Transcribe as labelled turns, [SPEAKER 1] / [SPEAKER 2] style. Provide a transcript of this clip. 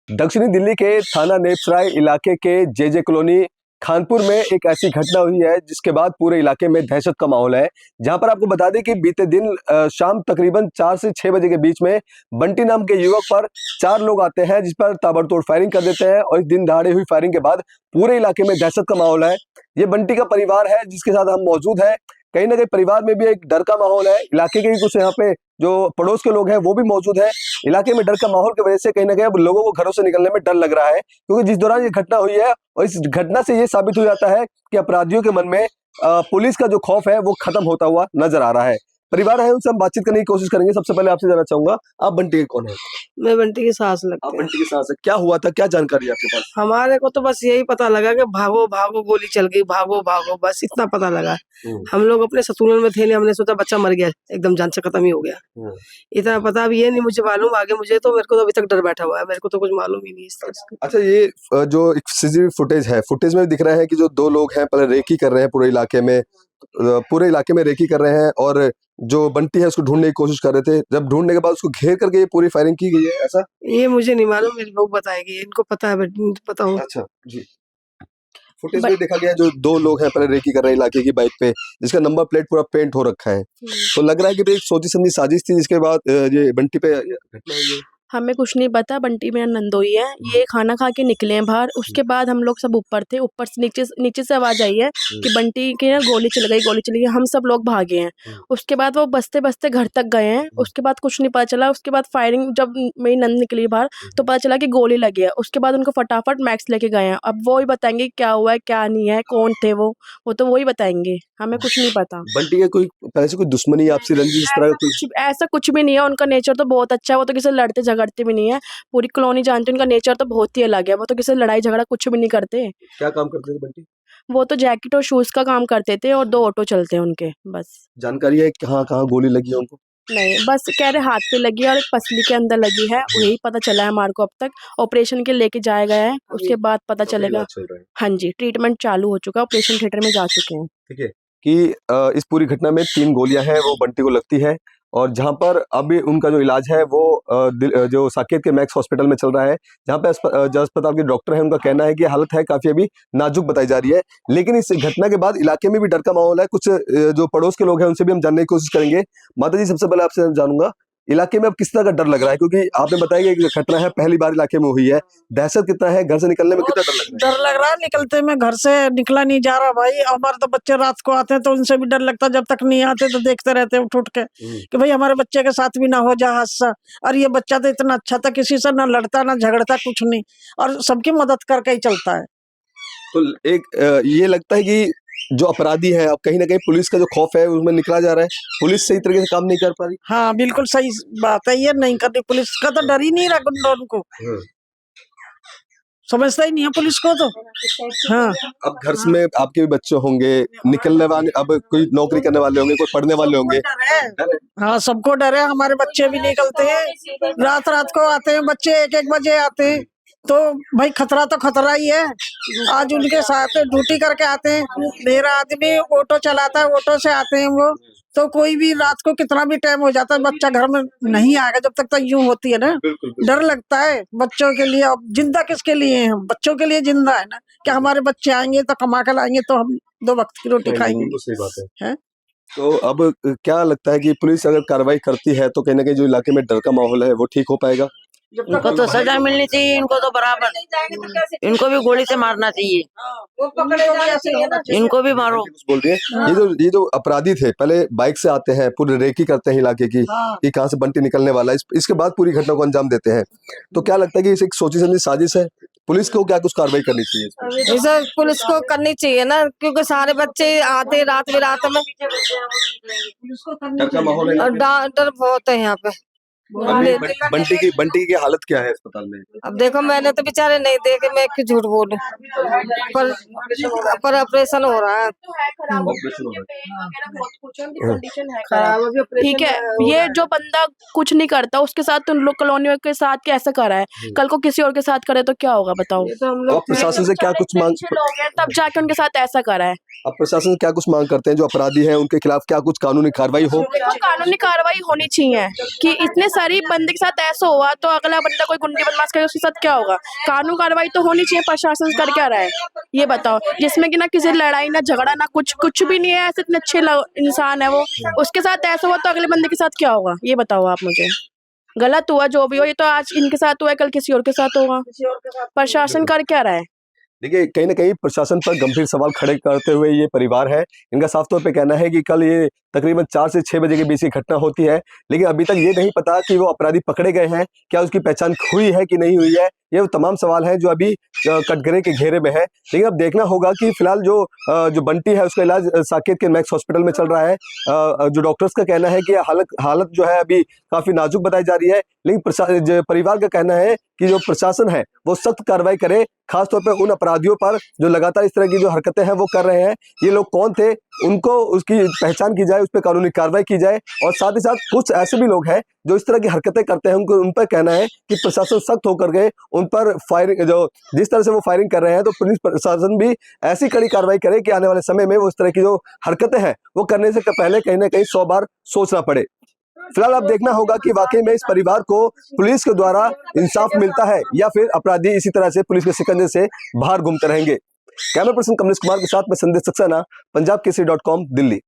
[SPEAKER 1] दक्षिणी दिल्ली के थाना नेपसराय इलाके के जे कॉलोनी खानपुर में एक ऐसी घटना हुई है जिसके बाद पूरे इलाके में दहशत का माहौल है। जहां पर आपको बता दें कि बीते दिन शाम तकरीबन 4 से 6 बजे के बीच में बंटी नाम के युवक पर 4 लोग आते हैं जिस पर ताबड़तोड़ फायरिंग कर देते हैं और इस दिन दहाड़े हुई फायरिंग के बाद पूरे इलाके में दहशत का माहौल है। ये बंटी का परिवार है जिसके साथ हम मौजूद हैं। कहीं ना कहीं परिवार में भी एक डर का माहौल है। इलाके के कुछ यहाँ पे जो पड़ोस के लोग हैं वो भी मौजूद है। इलाके में डर का माहौल की वजह से कहीं ना कहीं अब लोगों को घरों से निकलने में डर लग रहा है, क्योंकि जिस दौरान ये घटना हुई है और इस घटना से ये साबित हो जाता है कि अपराधियों के मन में पुलिस का जो खौफ है वो खत्म होता हुआ नजर आ रहा है। परिवार है उनसे हम बातचीत करने की कोशिश करेंगे। सबसे पहले आपसे जानना चाहूंगा, आप बंटी के कौन है?
[SPEAKER 2] मैं बंटी की सास लगती
[SPEAKER 1] आप
[SPEAKER 2] हूँ।
[SPEAKER 1] बंटी की सास है। क्या हुआ था, क्या जानकारी है आपके पास?
[SPEAKER 2] हमारे को तो बस यही पता लगा कि भागो भागो गोली चल गई, भागो भागो, बस इतना पता लगा। हम लोग अपने ससुराल में थे नहीं, हमने सोचा बच्चा मर गया, एकदम जान से खत्म ही हो गया। इतना पता अब ये नहीं मुझे मालूम आगे, मुझे तो मेरे को तो अभी तक डर बैठा हुआ है, मेरे को तो कुछ मालूम ही नहीं इस तरह से।
[SPEAKER 1] अच्छा, ये जो एक सीसीटीवी फुटेज है, फुटेज में दिख रहा है कि जो 2 लोग हैं पहले रेकी कर रहे हैं पूरे इलाके में रेकी कर रहे हैं और जो बंटी है उसको ढूंढने की कोशिश कर रहे थे। जब ढूंढने के बाद उसको घेर करके ये पूरी फायरिंग की गई है, ऐसा?
[SPEAKER 2] ये मुझे नहीं मालूम, मेरी बहू बताएगी, इनको पता है, पता हो।
[SPEAKER 1] अच्छा जी। फुटेज में देखा गया है जो 2 लोग हैं पहले रेकी कर रहे हैं इलाके की बाइक पे, जिसका नंबर प्लेट पूरा पेंट हो रखा है। तो लग रहा है कि एक सोची समझी साजिश थी, जिसके बाद ये बंटी पे घटना हुई है।
[SPEAKER 3] हमें कुछ नहीं पता। बंटी मेरा नंदोई है, ये खाना खा के निकले हैं बाहर। उसके बाद हम लोग सब ऊपर थे, ऊपर से नीचे से आवाज आई है कि बंटी की ना गोली चल गई। हम सब लोग भागे हैं। उसके बाद वो बसते बसते घर तक गए हैं। उसके बाद कुछ नहीं पता चला। उसके बाद फायरिंग, जब मेरी नंद निकली बाहर तो पता चला कि गोली लगी है। उसके बाद उनको फटाफट मैक्स लेके गए हैं। अब वो ही बताएंगे क्या हुआ है क्या नहीं है, कौन थे वो तो वही बताएंगे, हमें कुछ नहीं पता।
[SPEAKER 1] बंटी का कोई पहले से कोई दुश्मनी, आपसी रंजिश इस तरह का
[SPEAKER 3] ऐसा कुछ भी नहीं है। उनका नेचर तो बहुत अच्छा है, वो तो किसी से लड़ते झगड़ते भी नहीं है। पूरी कॉलोनी जानती है उनका नेचर तो बहुत ही अलग है। वो तो किसी से लड़ाई झगड़ा कुछ भी नहीं करते।
[SPEAKER 1] क्या काम करते थे बंटी?
[SPEAKER 3] वो तो जैकेट और शूज का काम करते थे और 2 ऑटो चलते हैं उनके, बस।
[SPEAKER 1] जानकारी है कहाँ कहाँ गोली लगी है उनको?
[SPEAKER 3] नहीं, बस कह रहे हाथ पे लगी है और एक पसली के अंदर लगी है, यही पता चला है हमारे को। अब तक ऑपरेशन के लेके जाया गया है, उसके बाद पता चलेगा। हाँ जी, ट्रीटमेंट चालू हो चुका है, ऑपरेशन थिएटर में जा चुके हैं।
[SPEAKER 1] ठीक है कि इस पूरी घटना में 3 गोलियां हैं वो बंटी को लगती है और जहां पर अभी उनका जो इलाज है वो जो साकेत के मैक्स हॉस्पिटल में चल रहा है, जहां पे जो अस्पताल के डॉक्टर हैं उनका कहना है कि हालत है काफी अभी नाजुक बताई जा रही है। लेकिन इस घटना के बाद इलाके में भी डर का माहौल है। कुछ जो पड़ोस के लोग हैं उनसे भी हम जानने की कोशिश करेंगे। माता जी, सबसे पहले आपसे जानूंगा, इलाके में अब किस तरह का डर लग रहा है, क्योंकि आपने बताया कि घटना है पहली बार इलाके में हुई है। दहशत कितना है, घर से निकलने में कितना
[SPEAKER 4] डर लग रहा है? निकलते में घर से निकला नहीं जा रहा भाई। हमारे तो बच्चे रात को आते हैं तो उनसे भी डर लगता है, जब तक नहीं आते तो देखते रहते हैं उठ के कि भाई हमारे बच्चे के साथ भी ना हो जाए हादसा। और ये बच्चा तो इतना अच्छा था, किसी से ना लड़ता ना झगड़ता, कुछ नहीं, और सबकी मदद करके ही चलता है।
[SPEAKER 1] तो एक ये लगता है कि जो अपराधी है, अब कहीं ना कहीं पुलिस का जो खौफ है उसमें निकला जा रहा है। पुलिस सही तरीके से काम नहीं कर पा रही।
[SPEAKER 4] हाँ बिल्कुल सही बात है, ये नहीं करती पुलिस का, तो डर ही नहीं रहा उनको, समझता ही नहीं है पुलिस को तो। हाँ,
[SPEAKER 1] अब घर में आपके भी बच्चे होंगे, निकलने वाले, अब कोई नौकरी करने वाले होंगे, कोई पढ़ने वाले होंगे।
[SPEAKER 4] हाँ सबको डर है। हमारे बच्चे भी निकलते हैं, रात रात को आते हैं बच्चे, 1-1 बजे आते हैं, तो भाई खतरा तो खतरा ही है। आज उनके साथ ड्यूटी करके आते हैं। मेरा आदमी ऑटो चलाता है, ऑटो से आते हैं वो, तो कोई भी रात को कितना भी टाइम हो जाता है, बच्चा घर में नहीं आएगा जब तक, तो यूं होती है ना, डर लगता है बच्चों के लिए। अब जिंदा किसके लिए हैं हम? बच्चों के लिए जिंदा है ना, कि हमारे बच्चे आएंगे तो कमा कर लाएंगे तो हम 2 वक्त की रोटी खाएंगे।
[SPEAKER 1] सही बात है। तो अब क्या लगता है कि पुलिस अगर कार्रवाई करती है तो कहीं ना कहीं जो इलाके में डर का माहौल है वो ठीक हो पाएगा?
[SPEAKER 5] इनको तो सजा मिलनी चाहिए, इनको तो बराबर, इनको भी गोली से मारना चाहिए, इनको भी मारो।
[SPEAKER 1] बोल रही है ये जो अपराधी थे पहले बाइक से आते हैं, पूरी रेकी करते हैं इलाके की कि कहाँ से बंटी निकलने वाला है, इसके बाद पूरी घटना को अंजाम देते हैं। तो क्या लगता है कि इसे एक सोची समझी साजिश है? पुलिस को क्या कुछ कार्रवाई करनी चाहिए?
[SPEAKER 2] इसे पुलिस को करनी चाहिए ना, क्योंकि सारे बच्चे आते रात बिरात में,
[SPEAKER 1] डर का माहौल है,
[SPEAKER 2] और डर बहुत है यहाँ पे।
[SPEAKER 1] बंटी की हालत क्या है अस्पताल में?
[SPEAKER 2] अब देखो, मैंने तो बेचारे नहीं देखे, मैं क्यों झूठ बोलूं, पर ऑपरेशन हो रहा है।
[SPEAKER 3] ठीक है, ये जो बंदा कुछ नहीं करता उसके साथ तुम लोग कॉलोनियों के साथ कैसे करा है, कल को किसी और के साथ करे तो क्या होगा बताओ?
[SPEAKER 1] अब प्रशासन से क्या कुछ मांग,
[SPEAKER 3] तब जाके उनके साथ ऐसा करा है।
[SPEAKER 1] अब प्रशासन से क्या कुछ मांग करते हैं? जो अपराधी हैं उनके खिलाफ क्या कुछ कानूनी कार्रवाई हो?
[SPEAKER 3] कानूनी कार्रवाई होनी चाहिए कि इतने सर बंदे के साथ ऐसा हुआ तो अगला बंदा कोई गुंडी बदमाश करे उसके साथ क्या होगा? कानून कार्रवाई तो होनी चाहिए। प्रशासन कर क्या रहा है ये बताओ, जिसमें कि ना किसी लड़ाई ना झगड़ा ना कुछ भी नहीं है, ऐसे इतने अच्छे इंसान है वो, उसके साथ ऐसा हुआ तो अगले बंदे के साथ क्या होगा ये बताओ आप मुझे। गलत हुआ जो भी हो, ये तो आज इनके साथ हुआ है कल किसी और के साथ होगा। प्रशासन कर क्या रहा है?
[SPEAKER 1] देखिए कहीं ना कहीं प्रशासन पर गंभीर सवाल खड़े करते हुए ये परिवार है, इनका साफ तौर पे कहना है कि कल ये तकरीबन 4 से 6 बजे के बीच की घटना होती है, लेकिन अभी तक ये नहीं पता कि वो अपराधी पकड़े गए हैं, क्या उसकी पहचान हुई है कि नहीं हुई है। ये वो तमाम सवाल हैं जो अभी कटघरे के घेरे में है। लेकिन अब देखना होगा कि फिलहाल जो बंटी है उसका इलाज साकेत के मैक्स हॉस्पिटल में चल रहा है। जो डॉक्टर्स का कहना है कि हालत जो है अभी काफी नाजुक बताई जा रही है, लेकिन जो परिवार का कहना है कि जो प्रशासन है वो सख्त कार्रवाई करे, खासतौर पर उन अपराधियों पर जो लगातार इस तरह की जो हरकतें हैं वो कर रहे हैं। ये लोग कौन थे, उनको उसकी पहचान की जाए, उस पर कानूनी कार्रवाई की जाए। और साथ ही साथ कुछ ऐसे भी लोग हैं जो इस तरह की हरकतें करते हैं, उन पर कहना है कि प्रशासन सख्त होकर के उन पर फायरिंग, जो जिस तरह से वो फायरिंग कर रहे हैं, तो पुलिस प्रशासन भी ऐसी कड़ी कार्रवाई करे कि आने वाले समय में वो इस तरह की जो हरकतें हैं वो करने से पहले कहीं ना कहीं 100 बार सोचना पड़े। फिलहाल अब देखना होगा कि वाकई में इस परिवार को पुलिस के द्वारा इंसाफ मिलता है या फिर अपराधी इसी तरह से पुलिस के शिकंजे से बाहर घूमते रहेंगे। कैमरा पर्सन कमलेश कुमार के साथ में संदेश सक्सेना, पंजाब केसरी.com, दिल्ली।